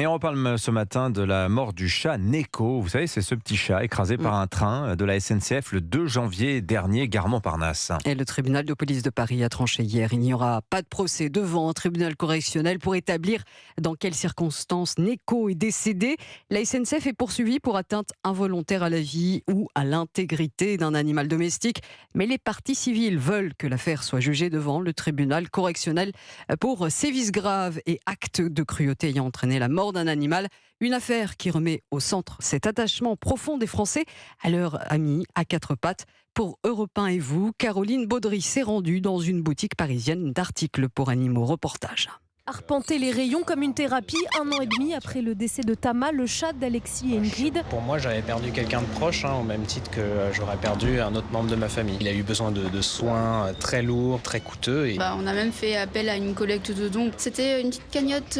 Et on reparle ce matin de la mort du chat Neko. Vous savez, c'est ce petit chat écrasé par un train de la SNCF le 2 janvier dernier, gare Montparnasse. Et le tribunal de police de Paris a tranché hier. Il n'y aura pas de procès devant un tribunal correctionnel pour établir dans quelles circonstances Neko est décédé. La SNCF est poursuivie pour atteinte involontaire à la vie ou à l'intégrité d'un animal domestique. Mais les parties civiles veulent que l'affaire soit jugée devant le tribunal correctionnel pour sévices graves et actes de cruauté ayant entraîné la mort d'un animal. Une affaire qui remet au centre cet attachement profond des Français à leur ami à quatre pattes. Pour Europe 1 et vous, Caroline Baudry s'est rendue dans une boutique parisienne d'articles pour animaux. Reportage. Arpenter les rayons comme une thérapie, 1 an et demi après le décès de Tama, le chat d'Alexis et Ingrid. Pour moi, j'avais perdu quelqu'un de proche, au même titre que j'aurais perdu un autre membre de ma famille. Il a eu besoin de soins très lourds, très coûteux. On a même fait appel à une collecte de dons. C'était une petite cagnotte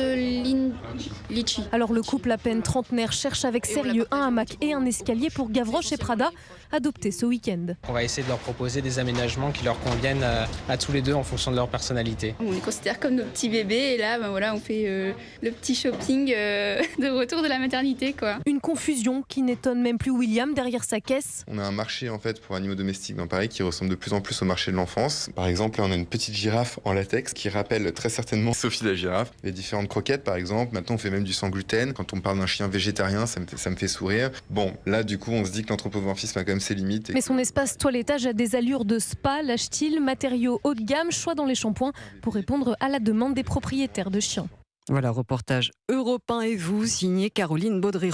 Litchi. Alors le couple à peine trentenaire cherche avec sérieux un hamac et un escalier pour Gavroche et Prada, adoptés ce week-end. On va essayer de leur proposer des aménagements qui leur conviennent à tous les deux en fonction de leur personnalité. On les considère comme nos petits bébés. Et là, on fait le petit shopping de retour de la maternité, quoi. Une confusion qui n'étonne même plus William derrière sa caisse. On a un marché en fait pour animaux domestiques dans Paris qui ressemble de plus en plus au marché de l'enfance. Par exemple, là, on a une petite girafe en latex qui rappelle très certainement Sophie la girafe. Les différentes croquettes, par exemple. Maintenant, on fait même du sans gluten. Quand on parle d'un chien végétarien, ça me fait sourire. Bon, là, du coup, on se dit que l'anthropomorphisme a quand même ses limites. Mais son espace toilettage a des allures de spa, lâche-t-il, matériaux haut de gamme, choix dans les shampoings pour répondre à la demande des propriétaires de chiens. Voilà, reportage Europe 1 et vous, signé Caroline Baudry.